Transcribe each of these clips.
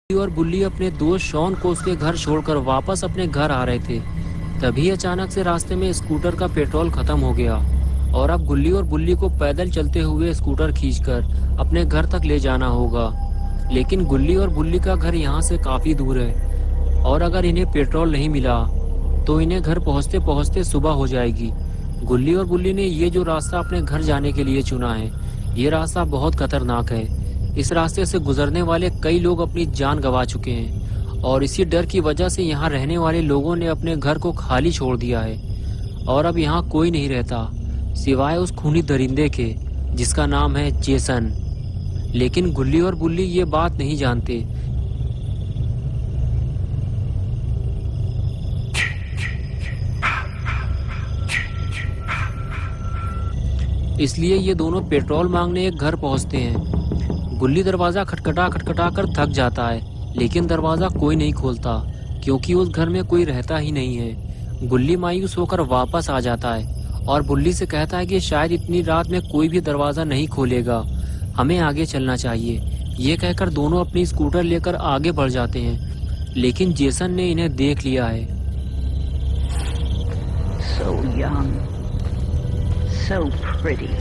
और बुल्ली अपने दोस्त शॉन को उसके घर छोड़कर वापस अपने घर आ रहे थे। तभी अचानक से रास्ते में स्कूटर का पेट्रोल खत्म हो गया और अब गुल्ली और बुल्ली को पैदल चलते हुए स्कूटर खींचकर अपने घर तक ले जाना होगा। लेकिन गुल्ली और बुल्ली का घर यहाँ से काफी दूर है और अगर इन्हें पेट्रोल नहीं मिला तो इन्हें घर पहुँचते पहुँचते सुबह हो जाएगी। गुल्ली और बुल्ली ने ये जो रास्ता अपने घर जाने के लिए चुना है, ये रास्ता बहुत खतरनाक है। इस रास्ते से गुजरने वाले कई लोग अपनी जान गंवा चुके हैं और इसी डर की वजह से यहाँ रहने वाले लोगों ने अपने घर को खाली छोड़ दिया है और अब यहाँ कोई नहीं रहता सिवाय उस खूनी दरिंदे के जिसका नाम है जेसन। लेकिन गुल्ली और बुल्ली ये बात नहीं जानते। इसलिए ये दोनों पेट्रोल मांगने एक घर पहुंचते हैं। गुल्ली दरवाजा खटखटा खटखटा कर थक जाता है, लेकिन दरवाजा कोई नहीं खोलता क्योंकि उस घर में कोई रहता ही नहीं है। गुल्ली मायूस होकर वापस आ जाता है और बुल्ली से कहता है कि शायद इतनी रात में कोई भी दरवाजा नहीं खोलेगा, हमें आगे चलना चाहिए। ये कहकर दोनों अपनी स्कूटर लेकर आगे बढ़ जाते हैं, लेकिन जेसन ने इन्हें देख लिया है। So young, so pretty.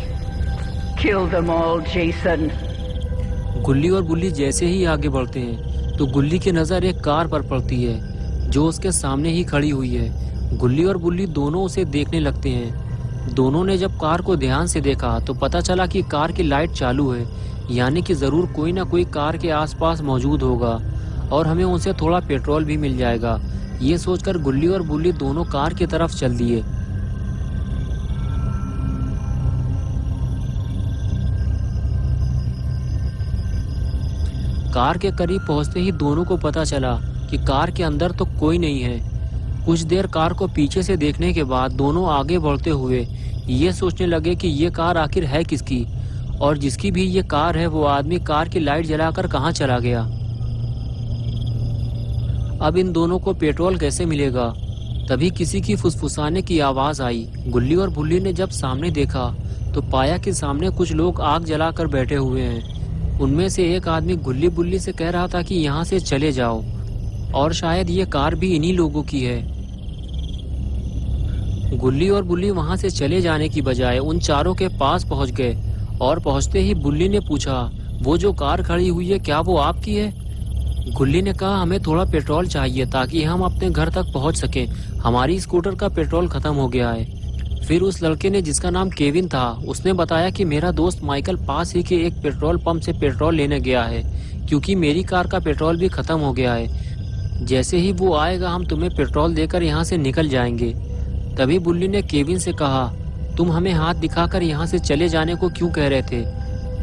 Kill them all, Jason. गुल्ली और बुल्ली जैसे ही आगे बढ़ते हैं तो गुल्ली की नज़र एक कार पर पड़ती है जो उसके सामने ही खड़ी हुई है। गुल्ली और बुल्ली दोनों उसे देखने लगते हैं। दोनों ने जब कार को ध्यान से देखा तो पता चला कि कार की लाइट चालू है, यानी कि ज़रूर कोई ना कोई कार के आसपास मौजूद होगा और हमें उनसे थोड़ा पेट्रोल भी मिल जाएगा। ये सोचकर गुल्ली और बुल्ली दोनों कार की तरफ चल दिए। कार के करीब पहुंचते ही दोनों को पता चला कि कार के अंदर तो कोई नहीं है। कुछ देर कार को पीछे से देखने के बाद दोनों आगे बढ़ते हुए ये सोचने लगे कि ये कार आखिर है किसकी और जिसकी भी ये कार है वो आदमी कार की लाइट जलाकर कहाँ चला गया। अब इन दोनों को पेट्रोल कैसे मिलेगा। तभी किसी की फुसफुसाने की आवाज आई। गुल्ली और बुल्ली ने जब सामने देखा तो पाया कि सामने कुछ लोग आग जलाकर बैठे हुए हैं। उनमें से एक आदमी गुल्ली बुल्ली से कह रहा था कि यहाँ से चले जाओ और शायद ये कार भी इन्हीं लोगों की है। गुल्ली और बुल्ली वहां से चले जाने की बजाय उन चारों के पास पहुंच गए और पहुंचते ही बुल्ली ने पूछा, वो जो कार खड़ी हुई है क्या वो आपकी है? गुल्ली ने कहा, हमें थोड़ा पेट्रोल चाहिए ताकि हम अपने घर तक पहुंच सकें, हमारी स्कूटर का पेट्रोल खत्म हो गया है। फिर उस लड़के ने, जिसका नाम केविन था, उसने बताया कि मेरा दोस्त माइकल पास ही के एक पेट्रोल पंप से पेट्रोल लेने गया है क्योंकि मेरी कार का पेट्रोल भी खत्म हो गया है। जैसे ही वो आएगा हम तुम्हें पेट्रोल देकर यहाँ से निकल जाएंगे। तभी बुल्ली ने केविन से कहा, तुम हमें हाथ दिखाकर यहाँ से चले जाने को क्यों कह रहे थे?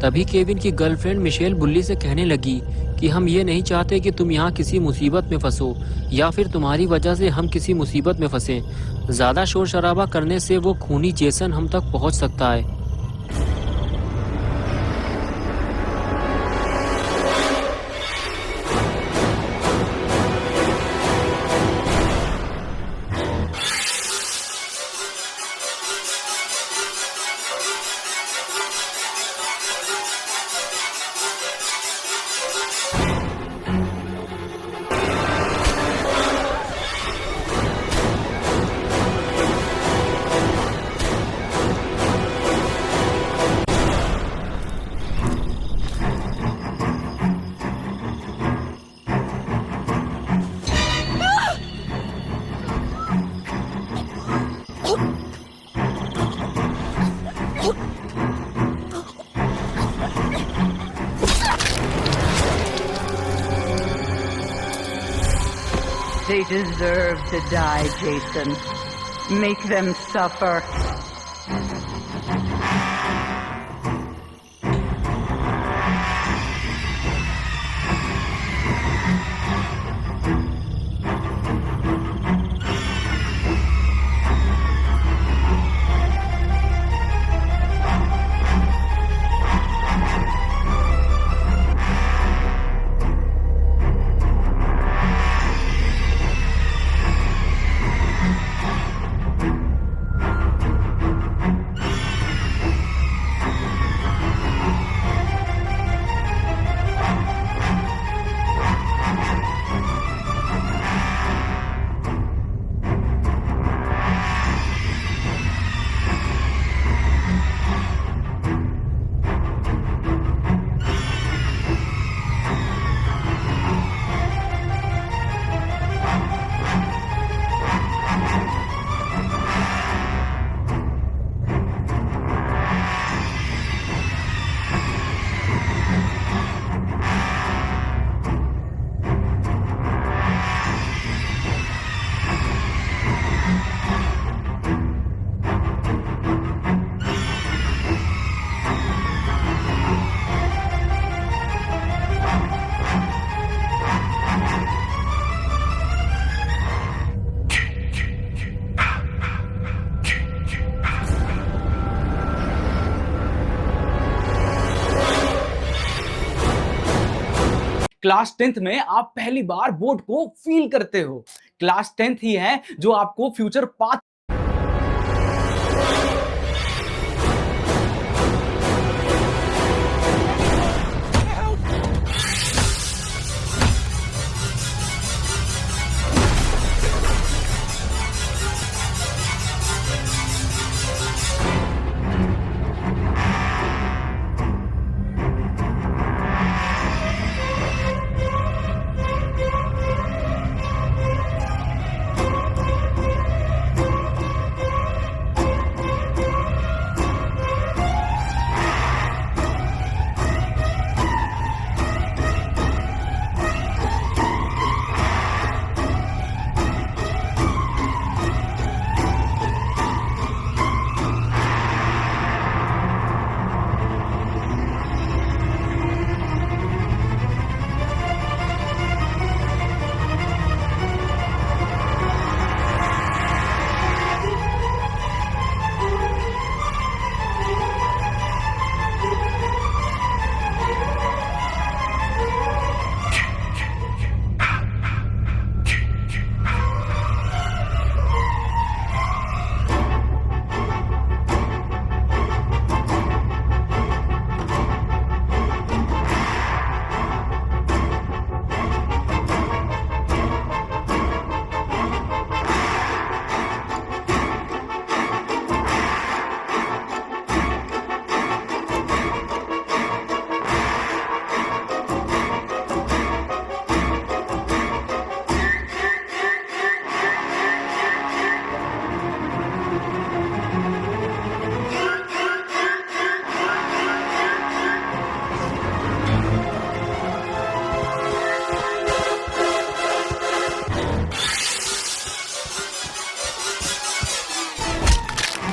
तभी केविन की गर्लफ्रेंड मिशेल बुल्ली से कहने लगी कि हम ये नहीं चाहते कि तुम यहाँ किसी मुसीबत में फंसो या फिर तुम्हारी वजह से हम किसी मुसीबत में फंसे। ज्यादा शोर शराबा करने से वो खूनी जेसन हम तक पहुँच सकता है। They deserve to die, Jason. Make them suffer. Class 10th में आप पहली बार बोर्ड को फील करते हो। क्लास 10th ही है जो आपको future path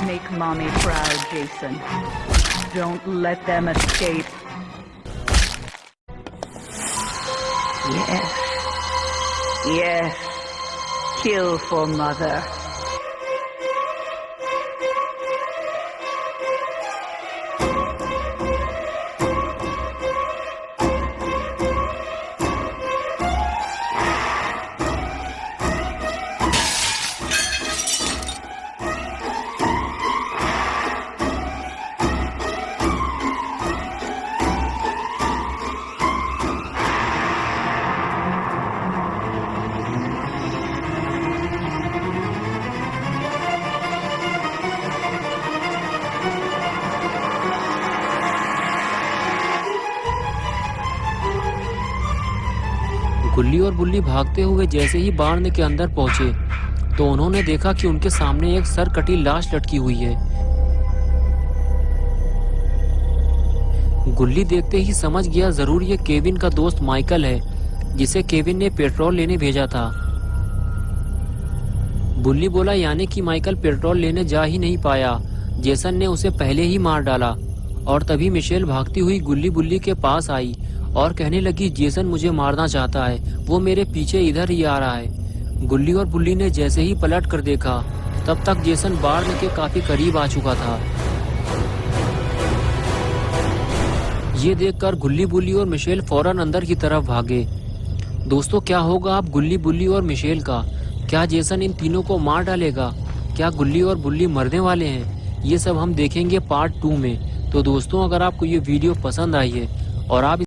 Make mommy proud, Jason. Don't let them escape. Yes. Yes. Kill for mother. गुल्ली और बुल्ली भागते हुए जैसे ही बाण के अंदर पहुंचे तो उन्होंने देखा कि उनके सामने एक सर कटी लाश लटकी हुई है। गुल्ली देखते ही समझ गया जरूर ये केविन का दोस्त माइकल है जिसे केविन ने पेट्रोल लेने भेजा था। बुल्ली बोला यानी कि माइकल पेट्रोल लेने जा ही नहीं पाया, जेसन ने उसे पहले ही मार डाला। और तभी मिशेल भागती हुई गुल्ली बुल्ली के पास आई और कहने लगी जेसन मुझे मारना चाहता है, वो मेरे पीछे इधर ही आ रहा है। गुल्ली और बुल्ली ने जैसे ही पलट कर देखा तब तक जेसन बाढ़ के काफी करीब आ चुका था। ये देखकर गुल्ली बुल्ली और मिशेल फौरन अंदर की तरफ भागे। दोस्तों क्या होगा अब गुल्ली बुल्ली और मिशेल का? क्या जेसन इन तीनों को मार डालेगा? क्या गुल्ली और बुल्ली मरने वाले हैं? ये सब हम देखेंगे पार्ट 2 में। तो दोस्तों अगर आपको ये वीडियो पसंद आई है और आप